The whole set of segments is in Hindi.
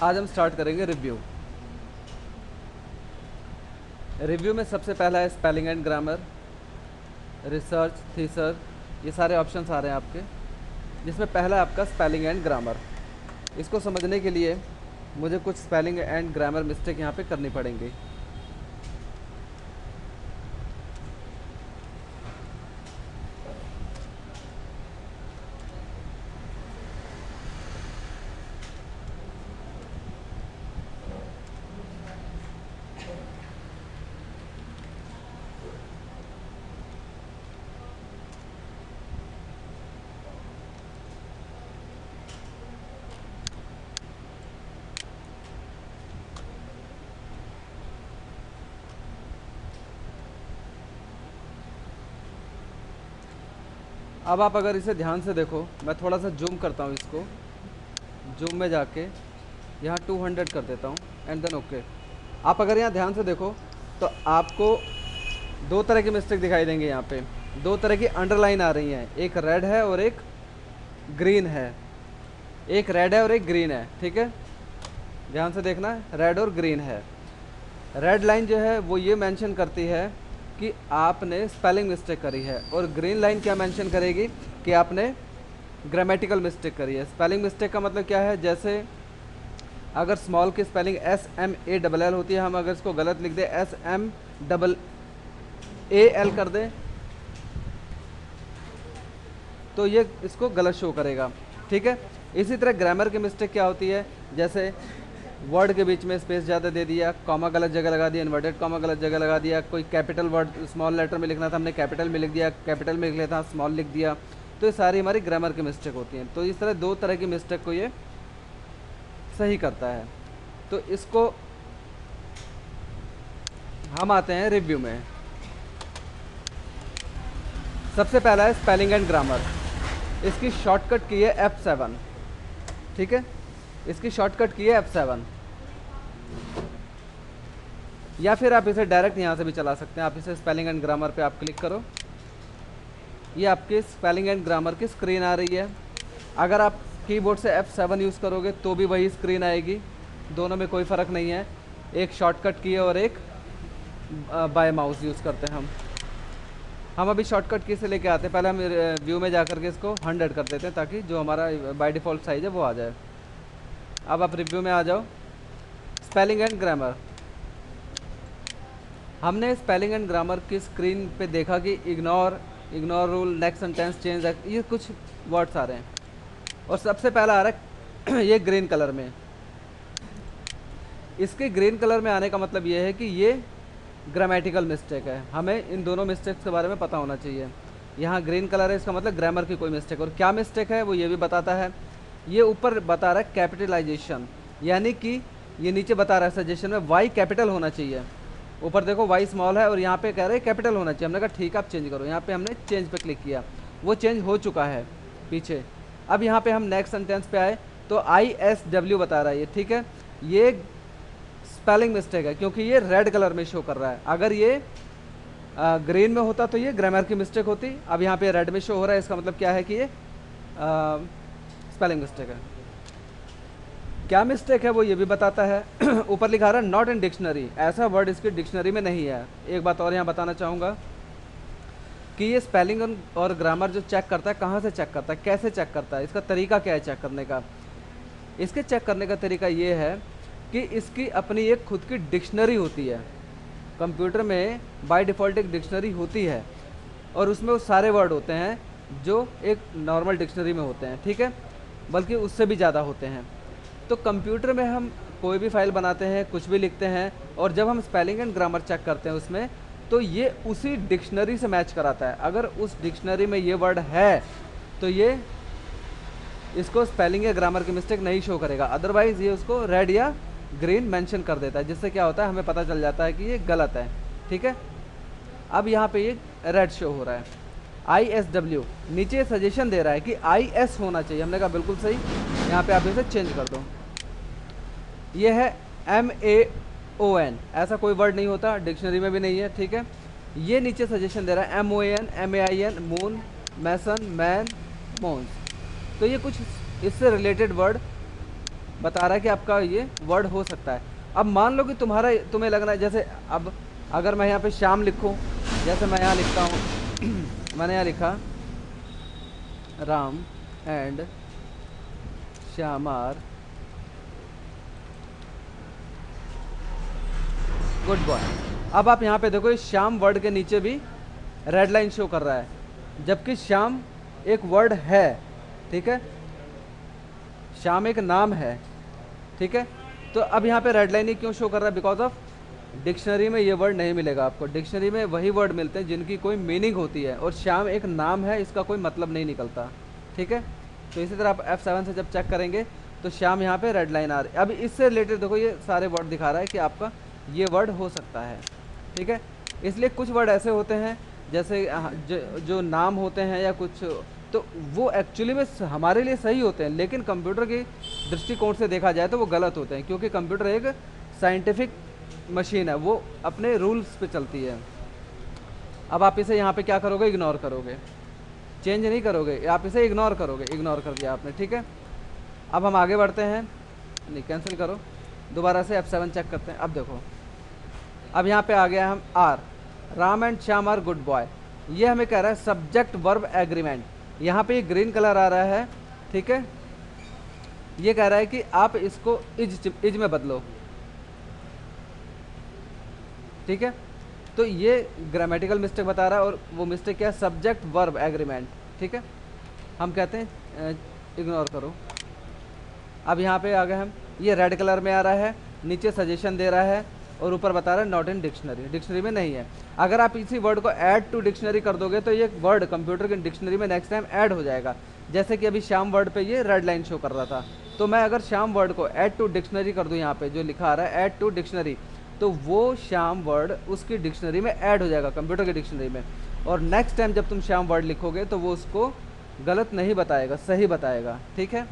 आज हम स्टार्ट करेंगे रिव्यू। रिव्यू में सबसे पहला है स्पेलिंग एंड ग्रामर, रिसर्च, थीसर, ये सारे ऑप्शंस आ रहे हैं आपके, जिसमें पहला है आपका स्पेलिंग एंड ग्रामर। इसको समझने के लिए मुझे कुछ स्पेलिंग एंड ग्रामर मिस्टेक यहाँ पे करनी पड़ेंगी। अब आप अगर इसे ध्यान से देखो, मैं थोड़ा सा जूम करता हूँ इसको, जूम में जाके यहाँ 200 कर देता हूँ एंड देन ओके। आप अगर यहाँ ध्यान से देखो तो आपको दो तरह की मिस्टेक दिखाई देंगे। यहाँ पे दो तरह की अंडरलाइन आ रही हैं, एक रेड है और एक ग्रीन है। एक रेड है और एक ग्रीन है, ठीक है, ध्यान से देखना है, रेड और ग्रीन है। रेड लाइन जो है वो ये मेंशन करती है कि आपने स्पेलिंग मिस्टेक करी है, और ग्रीन लाइन क्या मेंशन करेगी कि आपने ग्रामेटिकल मिस्टेक करी है। स्पेलिंग मिस्टेक का मतलब क्या है, जैसे अगर स्मॉल की स्पेलिंग SMALL होती है, हम अगर इसको गलत लिख दें SMAAL कर दें तो ये इसको गलत शो करेगा, ठीक है। इसी तरह ग्रामर की मिस्टेक क्या होती है, जैसे वर्ड के बीच में स्पेस ज़्यादा दे दिया, कॉमा गलत जगह लगा दिया, इन्वर्टेड कॉमा गलत जगह लगा दिया, कोई कैपिटल वर्ड स्मॉल लेटर में लिखना था हमने कैपिटल में लिख दिया, कैपिटल में लिख लिया था स्मॉल लिख दिया। तो ये सारी हमारी ग्रामर की मिस्टेक होती हैं। तो इस तरह दो तरह की मिस्टेक को ये सही करता है। तो इसको हम आते हैं रिव्यू में। सबसे पहला है स्पेलिंग एंड ग्रामर। इसकी शॉर्टकट की है F7, ठीक है, इसकी शॉर्टकट की है F7, या फिर आप इसे डायरेक्ट यहाँ से भी चला सकते हैं। आप इसे स्पेलिंग एंड ग्रामर पे आप क्लिक करो, ये आपकी स्पेलिंग एंड ग्रामर की स्क्रीन आ रही है। अगर आप कीबोर्ड से F7 यूज़ करोगे तो भी वही स्क्रीन आएगी, दोनों में कोई फ़र्क नहीं है। एक शॉर्टकट की है और एक बाय माउस यूज़ करते हैं हम अभी शॉर्टकट की से लेके आते हैं। पहले हम व्यू में जा कर के इसको 100 कर देते हैं ताकि जो हमारा बाय डिफ़ॉल्ट साइज़ है वो आ जाए। अब आप रिव्यू में आ जाओ। स्पेलिंग एंड ग्रामर, हमने स्पेलिंग एंड ग्रामर की स्क्रीन पे देखा कि ignore rule, next sentence change, ये कुछ वर्ड्स आ रहे हैं, और सबसे पहला आ रहा है ये ग्रीन कलर में। इसके ग्रीन कलर में आने का मतलब ये है कि ये ग्रामेटिकल मिस्टेक है। हमें इन दोनों मिस्टेक्स के बारे में पता होना चाहिए। यहाँ ग्रीन कलर है, इसका मतलब ग्रामर की कोई मिस्टेक। और क्या मिस्टेक है वो ये भी बताता है। ये ऊपर बता रहा है कैपिटलाइजेशन, यानी कि ये नीचे बता रहा है सजेशन में वाई कैपिटल होना चाहिए। ऊपर देखो वाई स्मॉल है और यहाँ पे कह रहे हैं कैपिटल होना चाहिए। हमने कहा ठीक है आप चेंज करो। यहाँ पे हमने चेंज पे क्लिक किया, वो चेंज हो चुका है पीछे। अब यहाँ पे हम नेक्स्ट सेंटेंस पे आए तो ISW बता रहा है ये, ठीक है, ये स्पेलिंग मिस्टेक है क्योंकि ये रेड कलर में शो कर रहा है। अगर ये ग्रीन में होता तो ये ग्रामर की मिस्टेक होती। अब यहाँ पे रेड में शो हो रहा है, इसका मतलब क्या है कि ये स्पेलिंग मिस्टेक है। क्या मिस्टेक है वो ये भी बताता है। ऊपर लिखा रहा है नॉट इन डिक्शनरी, ऐसा वर्ड इसकी डिक्शनरी में नहीं है। एक बात और यहाँ बताना चाहूँगा कि ये स्पेलिंग और ग्रामर जो चेक करता है, कहाँ से चेक करता है, कैसे चेक करता है, इसका तरीका क्या है चेक करने का। इसके चेक करने का तरीका ये है कि इसकी अपनी एक खुद की डिक्शनरी होती है। कंप्यूटर में बाय डिफ़ॉल्ट एक डिक्शनरी होती है और उसमें वो सारे वर्ड होते हैं जो एक नॉर्मल डिक्शनरी में होते हैं, ठीक है, बल्कि उससे भी ज़्यादा होते हैं। तो कंप्यूटर में हम कोई भी फाइल बनाते हैं, कुछ भी लिखते हैं, और जब हम स्पेलिंग एंड ग्रामर चेक करते हैं उसमें, तो ये उसी डिक्शनरी से मैच कराता है। अगर उस डिक्शनरी में ये वर्ड है तो ये इसको स्पेलिंग या ग्रामर की मिस्टेक नहीं शो करेगा, अदरवाइज़ ये उसको रेड या ग्रीन मेंशन कर देता है, जिससे क्या होता है हमें पता चल जाता है कि ये गलत है, ठीक है। अब यहाँ पे ये रेड शो हो रहा है। ISW नीचे सजेशन दे रहा है कि IS होना चाहिए। हमने कहा बिल्कुल सही, यहाँ पे आप इसे चेंज कर दो। ये है MAON, ऐसा कोई वर्ड नहीं होता, डिक्शनरी में भी नहीं है, ठीक है। ये नीचे सजेशन दे रहा है MOAN, MAIN, मून, मैसन, मैन, मोन्स। तो ये कुछ इससे रिलेटेड वर्ड बता रहा है कि आपका ये वर्ड हो सकता है। अब मान लो कि तुम्हें लग रहा है, जैसे अब अगर मैं यहाँ पे श्याम लिखूँ, जैसे मैं यहाँ लिखता हूँ मैंने यहाँ लिखा Ram and Shyam are good boy. अब आप यहाँ पे देखो, इस श्याम वर्ड के नीचे भी रेड लाइन शो कर रहा है, जबकि श्याम एक वर्ड है, ठीक है, श्याम एक नाम है, ठीक है। तो अब यहाँ पे रेड लाइन ही क्यों शो कर रहा है? बिकॉज ऑफ डिक्शनरी में ये वर्ड नहीं मिलेगा आपको। डिक्शनरी में वही वर्ड मिलते हैं जिनकी कोई मीनिंग होती है, और श्याम एक नाम है, इसका कोई मतलब नहीं निकलता, ठीक है। तो इसी तरह आप F7 से जब चेक करेंगे तो श्याम यहाँ पे रेड लाइन आ रही है। अब इससे रिलेटेड देखो, ये सारे वर्ड दिखा रहा है कि आपका ये वर्ड हो सकता है, ठीक है। इसलिए कुछ वर्ड ऐसे होते हैं जैसे जो नाम होते हैं या कुछ, तो वो एक्चुअली में हमारे लिए सही होते हैं, लेकिन कंप्यूटर के दृष्टिकोण से देखा जाए तो वो गलत होते हैं, क्योंकि कंप्यूटर एक साइंटिफिक मशीन है, वो अपने रूल्स पे चलती है। अब आप इसे यहाँ पे क्या करोगे? इग्नोर करोगे, चेंज नहीं करोगे, आप इसे इग्नोर करोगे। इग्नोर कर दिया आपने, ठीक है। अब हम आगे बढ़ते हैं, नहीं कैंसिल करो, दोबारा से F7 चेक करते हैं। अब देखो, अब यहाँ पे आ गया हम are, Ram and Shyam are good boy. ये हमें कह रहा है सब्जेक्ट वर्ब एग्रीमेंट। यहाँ पे ग्रीन कलर आ रहा है, ठीक है। ये कह रहा है कि आप इसको इज में बदलो, ठीक है। तो ये ग्रामेटिकल मिस्टेक बता रहा है, और वो मिस्टेक क्या है? सब्जेक्ट वर्ब एग्रीमेंट, ठीक है। हम कहते हैं इग्नोर करो। अब यहाँ पे आ गए हम, ये रेड कलर में आ रहा है, नीचे सजेशन दे रहा है, और ऊपर बता रहा है नॉट इन डिक्शनरी, डिक्शनरी में नहीं है। अगर आप इसी वर्ड को ऐड टू डिक्शनरी कर दोगे तो ये वर्ड कंप्यूटर की डिक्शनरी में नेक्स्ट टाइम ऐड हो जाएगा। जैसे कि अभी श्याम वर्ड पे ये रेड लाइन शो कर रहा था, तो मैं अगर श्याम वर्ड को ऐड टू डिक्शनरी कर दूँ, यहाँ पे जो लिखा आ रहा है ऐड टू डिक्शनरी, तो वो श्याम वर्ड उसकी डिक्शनरी में ऐड हो जाएगा, कंप्यूटर की डिक्शनरी में। और नेक्स्ट टाइम जब तुम श्याम वर्ड लिखोगे तो वो उसको गलत नहीं बताएगा, सही बताएगा, ठीक है।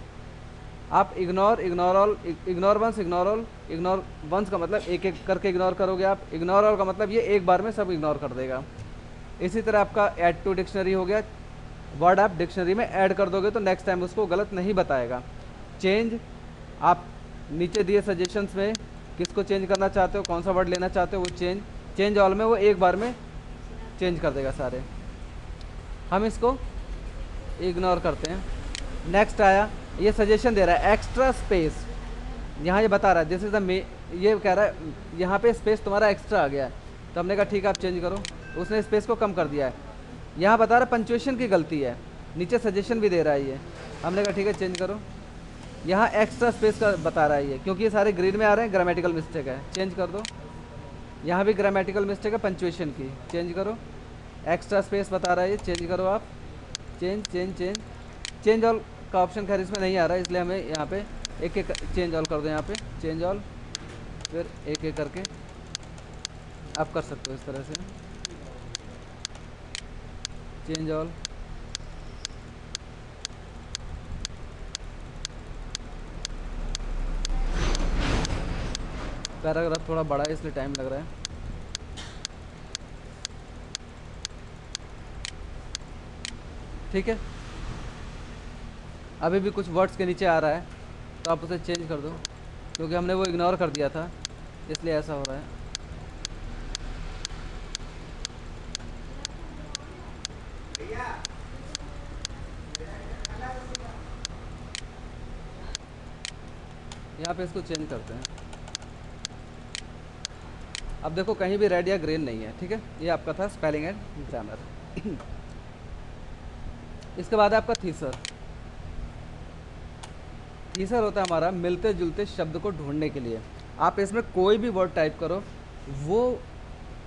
आप ignore, ignore all, ignore once, ignore all. Ignore once का मतलब एक एक करके इग्नोर करोगे आप, इग्नोर ऑल का मतलब ये एक बार में सब इग्नोर कर देगा। इसी तरह आपका ऐड टू डिक्शनरी हो गया, वर्ड आप डिक्शनरी में ऐड कर दोगे तो नेक्स्ट टाइम उसको गलत नहीं बताएगा। चेंज, आप नीचे दिए सजेशंस में किसको चेंज करना चाहते हो, कौन सा वर्ड लेना चाहते हो, वो चेंज, चेंज ऑल में वो एक बार में चेंज कर देगा सारे। हम इसको इग्नोर करते हैं। नेक्स्ट आया, ये सजेशन दे रहा है एक्स्ट्रा स्पेस, यहाँ ये बता रहा है दिस इज द ये कह रहा है यहाँ पे स्पेस तुम्हारा एक्स्ट्रा आ गया है, तो हमने कहा ठीक है आप चेंज करो, उसने स्पेस को कम कर दिया है। यहाँ बता रहा है पंचुएशन की गलती है, नीचे सजेशन भी दे रहा है ये, हमने कहा ठीक है चेंज करो। यहाँ एक्स्ट्रा स्पेस का बता रहा है ये, क्योंकि ये सारे ग्रीन में आ रहे हैं, ग्रामेटिकल मिस्टेक है, चेंज कर दो। यहाँ भी ग्रामेटिकल मिस्टेक है पंचुएशन की, चेंज करो। एक्स्ट्रा स्पेस बता रहा है ये, चेंज करो आप, change change change. Change all का ऑप्शन खैर इसमें नहीं आ रहा है, इसलिए हमें यहाँ पे एक एक चेंज ऑल कर दो, यहाँ पे चेंज ऑल, फिर एक एक करके आप कर सकते हो इस तरह से, चेंज ऑल। पैराग्राफ थोड़ा बड़ा है इसलिए टाइम लग रहा है। ठीक है, अभी भी कुछ वर्ड्स के नीचे आ रहा है तो आप उसे चेंज कर दो, क्योंकि हमने वो इग्नोर कर दिया था इसलिए ऐसा हो रहा है। यहाँ पे इसको चेंज करते हैं। अब देखो कहीं भी रेड या ग्रीन नहीं है, ठीक है। ये आपका था स्पेलिंग एंड ग्रामर। इसके बाद है आपका थीसर। थीसर होता है हमारा मिलते जुलते शब्द को ढूंढने के लिए। आप इसमें कोई भी वर्ड टाइप करो, वो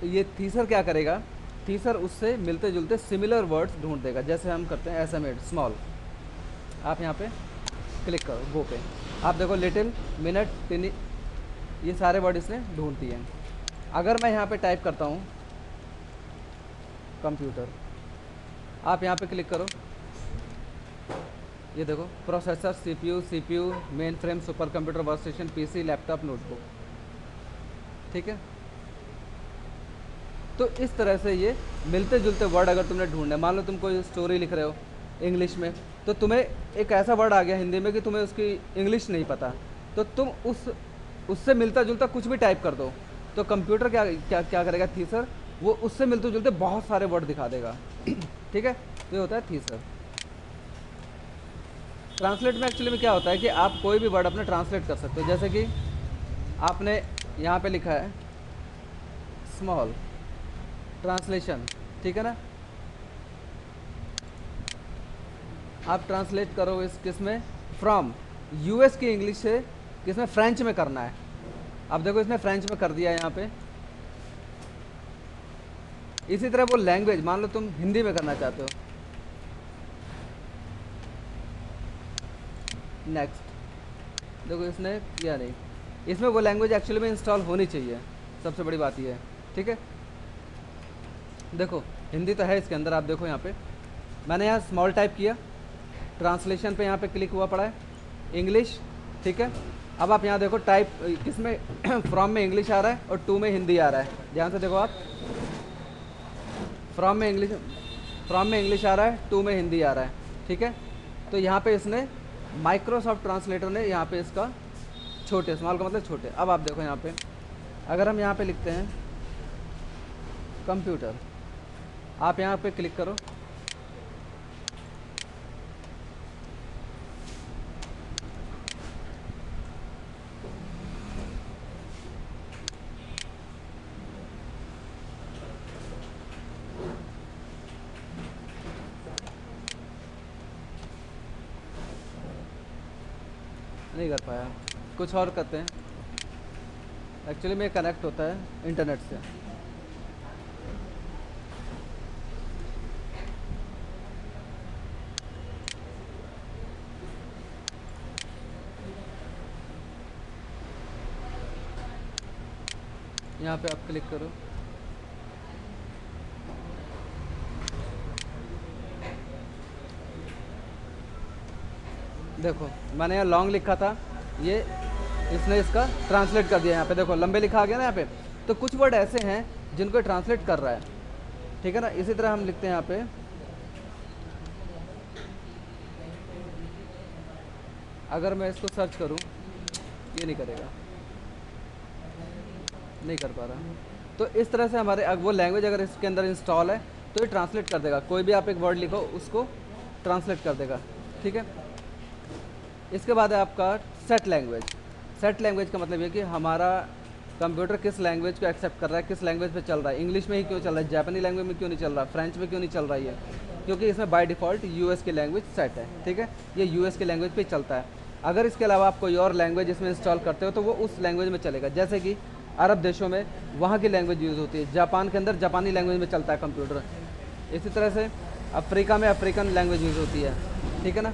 ये थीसर क्या करेगा, थीसर उससे मिलते जुलते सिमिलर वर्ड्स ढूंढ देगा। जैसे हम करते हैं एस्टिमेट स्मॉल, आप यहाँ पे क्लिक करो गो पे, आप देखो लिटिल, मिनट, टिनी, ये सारे वर्ड इसने ढूंढ दिए हैं। अगर मैं यहाँ पे टाइप करता हूँ कंप्यूटर, आप यहाँ पे क्लिक करो, ये देखो processor, CPU, main frame, super computer, work station, PC, laptop, notebook, ठीक है। तो इस तरह से ये मिलते जुलते वर्ड अगर तुमने ढूंढने, मान लो तुम कोई स्टोरी लिख रहे हो इंग्लिश में, तो तुम्हें एक ऐसा वर्ड आ गया हिंदी में कि तुम्हें उसकी इंग्लिश नहीं पता, तो तुम उससे मिलता जुलता कुछ भी टाइप कर दो, तो कंप्यूटर क्या क्या क्या करेगा, थीसर, वो उससे मिलते जुलते बहुत सारे वर्ड दिखा देगा। ठीक है, तो ये होता है थीसर। ट्रांसलेट में एक्चुअली में क्या होता है कि आप कोई भी वर्ड अपने ट्रांसलेट कर सकते हो। जैसे कि आपने यहाँ पे लिखा है स्मॉल, ट्रांसलेशन, ठीक है ना, आप ट्रांसलेट करो इस किस में, फ्रॉम यूएस की इंग्लिश से किस में, फ्रेंच में करना है। अब देखो इसने फ्रेंच में कर दिया यहाँ पे। इसी तरह वो लैंग्वेज, मान लो तुम हिंदी में करना चाहते हो, नेक्स्ट, देखो इसने किया नहीं। इसमें वो लैंग्वेज एक्चुअली में इंस्टॉल होनी चाहिए, सबसे बड़ी बात ये है। ठीक है, देखो हिंदी तो है इसके अंदर, आप देखो यहाँ पे मैंने यहाँ स्मॉल टाइप किया, ट्रांसलेशन पे यहाँ पे क्लिक हुआ पड़ा है, इंग्लिश, ठीक है। अब आप यहाँ देखो टाइप किस में, फ्रॉम में इंग्लिश आ रहा है और टू में हिंदी आ रहा है। ध्यान से देखो आप, फ्रॉम में इंग्लिश आ रहा है, टू में हिंदी आ रहा है, ठीक है। तो यहाँ पे इसने माइक्रोसॉफ्ट ट्रांसलेटर ने यहाँ पे इसका छोटे, स्मॉल का मतलब छोटे। अब आप देखो यहाँ पे अगर हम यहाँ पे लिखते हैं कंप्यूटर, आप यहाँ पे क्लिक करो, नहीं कर पाया, कुछ और करते हैं। एक्चुअली में कनेक्ट होता है इंटरनेट से। यहाँ पे आप क्लिक करो, देखो मैंने यहाँ लॉन्ग लिखा था, ये इसने इसका ट्रांसलेट कर दिया। यहाँ पे देखो लंबे लिखा आ गया ना यहाँ पे। तो कुछ वर्ड ऐसे हैं जिनको ट्रांसलेट कर रहा है, ठीक है ना। इसी तरह हम लिखते हैं यहाँ पे, अगर मैं इसको सर्च करूँ, ये नहीं करेगा, नहीं कर पा रहा। तो इस तरह से हमारे वो लैंग्वेज अगर इसके अंदर इंस्टॉल है तो ये ट्रांसलेट कर देगा। कोई भी आप एक वर्ड लिखो उसको ट्रांसलेट कर देगा, ठीक है। इसके बाद है आपका सेट लैंग्वेज। सेट लैंग्वेज का मतलब ये कि हमारा कंप्यूटर किस लैंग्वेज को एक्सेप्ट कर रहा है, किस लैंग्वेज पे चल रहा है। इंग्लिश में ही क्यों चल रहा है, जापानी लैंग्वेज में क्यों नहीं चल रहा, फ्रेंच में क्यों नहीं चल रहा है, क्योंकि इसमें बाय डिफ़ॉल्ट यूएस की लैंग्वेज सेट है, ठीक है। ये यूएस की लैंग्वेज पे चलता है। अगर इसके अलावा आप कोई और लैंग्वेज इसमें इंस्टॉल करते हो तो वो उस लैंग्वेज में चलेगा। जैसे कि अरब देशों में वहाँ की लैंग्वेज यूज़ होती है, जापान के अंदर जापानी लैंग्वेज में चलता है कंप्यूटर। इसी तरह से अफ्रीका में अफ्रीकन लैंग्वेज यूज़ होती है, ठीक है ना।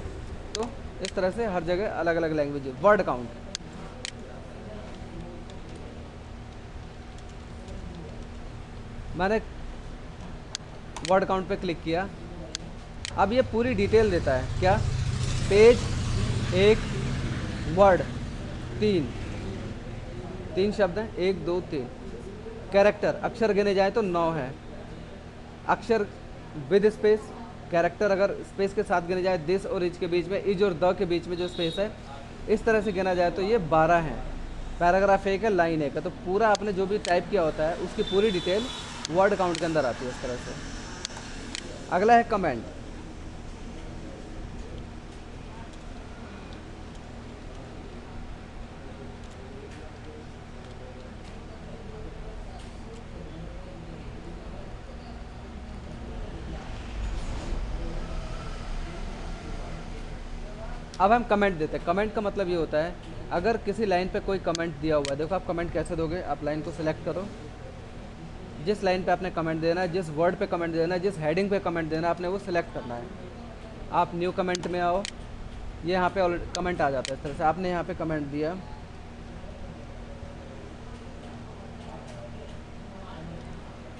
तो इस तरह से हर जगह अलग अलग लैंग्वेज। वर्ड काउंट, मैंने वर्ड काउंट पे क्लिक किया। अब ये पूरी डिटेल देता है, क्या, पेज, एक, वर्ड, तीन शब्द हैं, 1 2 3। कैरेक्टर, अक्षर गिने जाए तो 9 है। अक्षर विद स्पेस, कैरेक्टर अगर स्पेस के साथ गिने जाए, दिस और इज के बीच में, इज और द के बीच में जो स्पेस है, इस तरह से गिना जाए तो ये 12 हैं। पैराग्राफ 1 है, लाइन 1 है। तो पूरा आपने जो भी टाइप किया होता है उसकी पूरी डिटेल वर्ड काउंट के अंदर आती है इस तरह से। अगला है कमेंट। अब हम कमेंट देते हैं। कमेंट का मतलब ये होता है अगर किसी लाइन पे कोई कमेंट दिया हुआ है, देखो आप कमेंट कैसे दोगे, आप लाइन को सिलेक्ट करो, जिस लाइन पे आपने कमेंट देना है, जिस वर्ड पे कमेंट देना है, जिस हेडिंग पे कमेंट देना है, आपने वो सिलेक्ट करना है। आप न्यू कमेंट में आओ, ये यहाँ पे ऑलरेडी कमेंट आ जाता है। इस तरह से आपने यहाँ पे कमेंट दिया,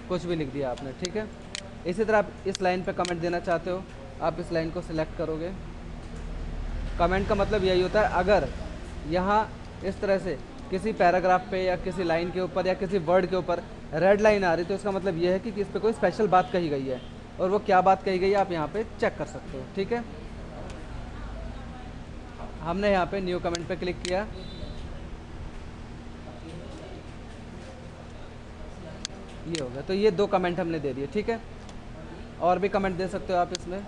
कुछ भी लिख दिया आपने, ठीक है। इसी तरह आप इस लाइन पे कमेंट देना चाहते हो, आप इस लाइन को सिलेक्ट करोगे। कमेंट का मतलब यही होता है अगर यहाँ इस तरह से किसी पैराग्राफ पे या किसी लाइन के ऊपर या किसी वर्ड के ऊपर रेड लाइन आ रही तो इसका मतलब यह है कि इस पर कोई स्पेशल बात कही गई है, और वो क्या बात कही गई है आप यहाँ पे चेक कर सकते हो, ठीक है। हमने यहाँ पे न्यू कमेंट पे क्लिक किया, ये हो गया। तो ये 2 कमेंट हमने दे दिए, ठीक है। और भी कमेंट दे सकते हो आप इसमें।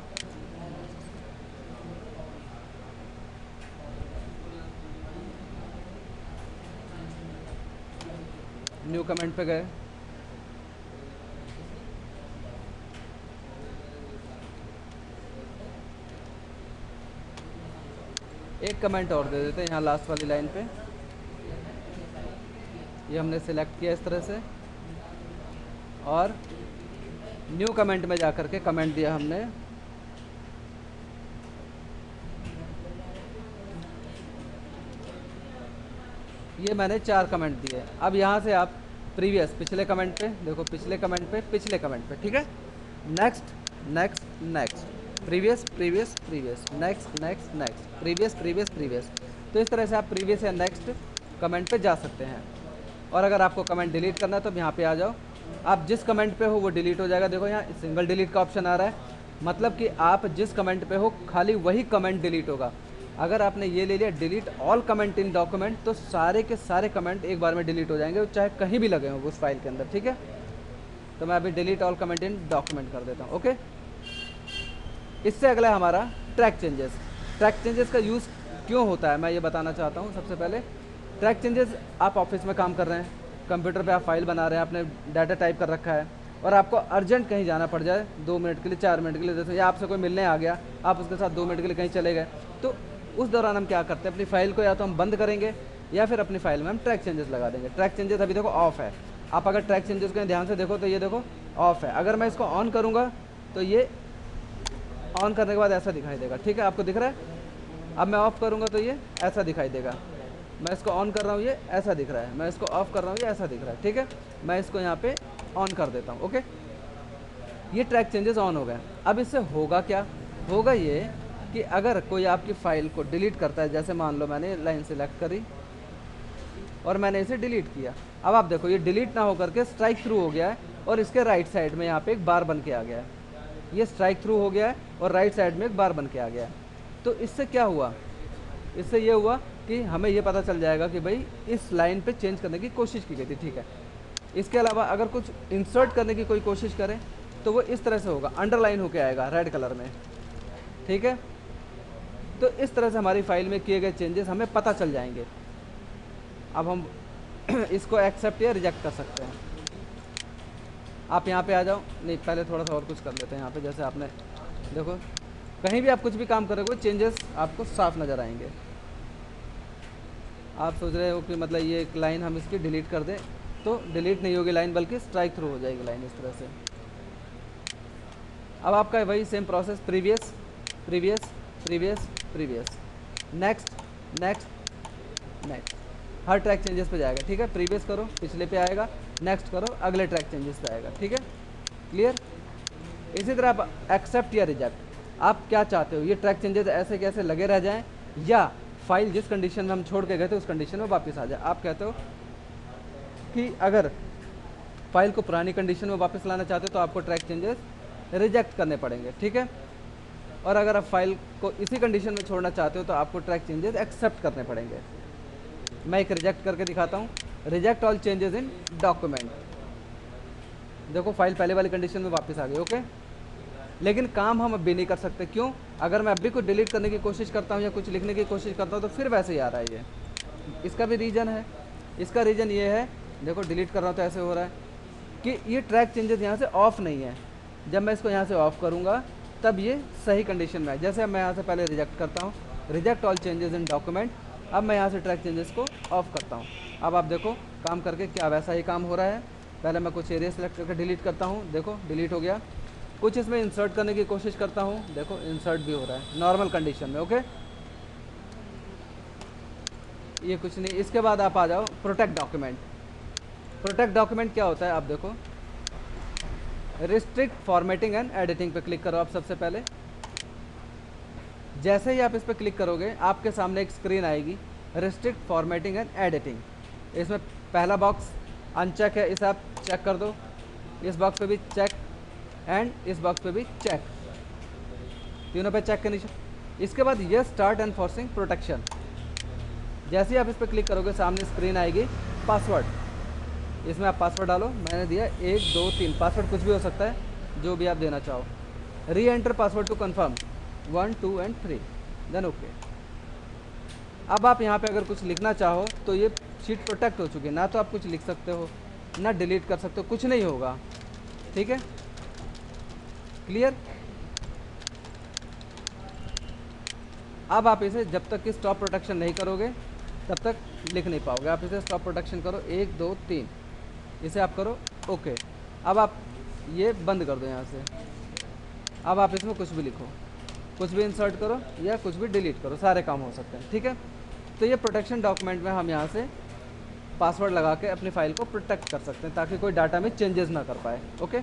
न्यू कमेंट पे गए, एक कमेंट और दे देते हैं यहाँ लास्ट वाली लाइन पे। ये हमने सिलेक्ट किया इस तरह से, और न्यू कमेंट में जा कर के कमेंट दिया हमने। ये मैंने 4 कमेंट दिए। अब यहाँ से आप प्रीवियस पिछले कमेंट पे देखो, पिछले कमेंट पे, पिछले कमेंट पे, ठीक है। Next next next, previous previous previous, next next next, previous previous previous. तो इस तरह से आप प्रीवियस या नेक्स्ट कमेंट पे जा सकते हैं। और अगर आपको कमेंट डिलीट करना है तो यहाँ पे आ जाओ, आप जिस कमेंट पे हो वो डिलीट हो जाएगा। देखो यहाँ सिंगल डिलीट का ऑप्शन आ रहा है, मतलब कि आप जिस कमेंट पे हो खाली वही कमेंट डिलीट होगा। अगर आपने ये ले लिया delete all comment in document, तो सारे के सारे कमेंट एक बार में डिलीट हो जाएंगे, चाहे कहीं भी लगे हों उस फाइल के अंदर, ठीक है। तो मैं अभी delete all comment in document कर देता हूँ, ओके। इससे अगला है हमारा ट्रैक चेंजेस। ट्रैक चेंजेस का यूज़ क्यों होता है मैं ये बताना चाहता हूँ। सबसे पहले ट्रैक चेंजेस, आप ऑफिस में काम कर रहे हैं, कंप्यूटर पे आप फाइल बना रहे हैं, आपने डाटा टाइप कर रखा है, और आपको अर्जेंट कहीं जाना पड़ जाए 2 मिनट के लिए, 4 मिनट के लिए, जैसे या आपसे कोई मिलने आ गया, आप उसके साथ 2 मिनट के लिए कहीं चले गए, तो उस दौरान हम क्या करते हैं, अपनी फ़ाइल को या तो हम बंद करेंगे या फिर अपनी फ़ाइल में हम ट्रैक चेंजेस लगा देंगे। ट्रैक चेंजेस अभी देखो ऑफ है, आप अगर ट्रैक चेंजेस को ध्यान से देखो तो ये देखो ऑफ है। अगर मैं इसको ऑन करूँगा तो ये ऑन करने के बाद ऐसा दिखाई देगा, ठीक है, आपको दिख रहा है। अब मैं ऑफ़ करूँगा तो ये ऐसा दिखाई देगा। मैं इसको ऑन कर रहा हूँ, ये ऐसा दिख रहा है। मैं इसको ऑफ़ कर रहा हूँ, ये ऐसा दिख रहा है, ठीक है। मैं इसको यहाँ पे ऑन कर देता हूँ, ओके। ये ट्रैक चेंजेस ऑन हो गए। अब इससे होगा क्या, होगा ये कि अगर कोई आपकी फ़ाइल को डिलीट करता है, जैसे मान लो मैंने लाइन सेलेक्ट करी और मैंने इसे डिलीट किया, अब आप देखो ये डिलीट ना होकर के स्ट्राइक थ्रू हो गया है, और इसके राइट साइड में यहाँ पे एक बार बन के आ गया है। ये स्ट्राइक थ्रू हो गया है और राइट साइड में एक बार बन के आ गया है। तो इससे क्या हुआ, इससे ये हुआ कि हमें ये पता चल जाएगा कि भाई इस लाइन पे चेंज करने की कोशिश की गई थी, ठीक है। इसके अलावा अगर कुछ इंसर्ट करने की कोई कोशिश करें तो वो इस तरह से होगा, अंडरलाइन होके आएगा रेड कलर में, ठीक है। तो इस तरह से हमारी फाइल में किए गए चेंजेस हमें पता चल जाएंगे। अब हम इसको एक्सेप्ट या रिजेक्ट कर सकते हैं। आप यहाँ पे आ जाओ, नहीं पहले थोड़ा सा और कुछ कर लेते हैं यहाँ पे। जैसे आपने देखो, कहीं भी आप कुछ भी काम करोगे चेंजेस आपको साफ नज़र आएंगे। आप सोच रहे हो कि मतलब ये एक लाइन हम इसकी डिलीट कर दें, तो डिलीट नहीं होगी लाइन, बल्कि स्ट्राइक थ्रू हो जाएगी लाइन, इस तरह से। अब आपका वही same process, previous previous previous previous, next next next, हर ट्रैक चेंजेस पे जाएगा, ठीक है। प्रीवियस करो, पिछले पे आएगा, नेक्स्ट करो, अगले ट्रैक चेंजेस पे आएगा, ठीक है, क्लियर। इसी तरह आप एक्सेप्ट या रिजेक्ट, आप क्या चाहते हो, ये ट्रैक चेंजेस ऐसे कैसे लगे रह जाएं, या फाइल जिस कंडीशन में हम छोड़ के गए थे उस कंडीशन में वापस आ जाए। आप कहते हो कि अगर फाइल को पुरानी कंडीशन में वापस लाना चाहते हो तो आपको ट्रैक चेंजेस रिजेक्ट करने पड़ेंगे, ठीक है। और अगर आप फाइल को इसी कंडीशन में छोड़ना चाहते हो तो आपको ट्रैक चेंजेस एक्सेप्ट करने पड़ेंगे। मैं एक रिजेक्ट करके दिखाता हूँ, reject all changes in document. देखो फाइल पहले वाली कंडीशन में वापस आ गई, ओके। लेकिन काम हम अब भी नहीं कर सकते, क्यों, अगर मैं अभी कुछ डिलीट करने की कोशिश करता हूँ या कुछ लिखने की कोशिश करता हूँ तो फिर वैसे ही आ रहा है ये। इसका भी रीज़न है, इसका रीज़न ये है, देखो डिलीट कर रहा हूँ तो ऐसे हो रहा है कि ये ट्रैक चेंजेस यहाँ से ऑफ़ नहीं है। जब मैं इसको यहाँ से ऑफ़ करूँगा तब ये सही कंडीशन में है। जैसे अब मैं यहाँ से पहले रिजेक्ट करता हूँ, reject all changes in document, अब मैं यहाँ से ट्रैक चेंजेस को ऑफ़ करता हूँ। अब आप देखो काम करके क्या वैसा ही काम हो रहा है। पहले मैं कुछ एरिया सेलेक्ट करके डिलीट करता हूँ, देखो डिलीट हो गया। कुछ इसमें इंसर्ट करने की कोशिश करता हूँ, देखो इंसर्ट भी हो रहा है नॉर्मल कंडीशन में, ओके। ये कुछ नहीं। इसके बाद आप आ जाओ प्रोटेक्ट डॉक्यूमेंट। प्रोटेक्ट डॉक्यूमेंट क्या होता है, आप देखो रिस्ट्रिक्ट फॉर्मेटिंग एंड एडिटिंग पे क्लिक करो आप सबसे पहले। जैसे ही आप इस पर क्लिक करोगे आपके सामने एक स्क्रीन आएगी, रिस्ट्रिक्ट फॉर्मेटिंग एंड एडिटिंग। इसमें पहला बॉक्स अनचेक है, इसे आप चेक कर दो। इस बॉक्स पे भी चेक एंड इस बॉक्स पे भी चेक, तीनों पे चेक का निशान। इसके बाद ये स्टार्ट एनफोर्सिंग प्रोटेक्शन। जैसे ही आप इस पर क्लिक करोगे सामने स्क्रीन आएगी पासवर्ड। इसमें आप पासवर्ड डालो, मैंने दिया 1 2 3, पासवर्ड कुछ भी हो सकता है जो भी आप देना चाहो। Re enter password to confirm 1 2 and 3, then okay. अब आप यहाँ पे अगर कुछ लिखना चाहो तो ये शीट प्रोटेक्ट हो चुकी है, ना तो आप कुछ लिख सकते हो ना डिलीट कर सकते हो, कुछ नहीं होगा। ठीक है, क्लियर। अब आप इसे जब तक कि स्टॉप प्रोटेक्शन नहीं करोगे तब तक लिख नहीं पाओगे। आप इसे स्टॉप प्रोटेक्शन करो 1 2 3, इसे आप करो ओके। अब आप ये बंद कर दो यहाँ से। अब आप इसमें कुछ भी लिखो, कुछ भी इंसर्ट करो या कुछ भी डिलीट करो, सारे काम हो सकते हैं। ठीक है, तो ये प्रोटेक्शन डॉक्यूमेंट में हम यहाँ से पासवर्ड लगा के अपनी फ़ाइल को प्रोटेक्ट कर सकते हैं ताकि कोई डाटा में चेंजेस ना कर पाए। ओके।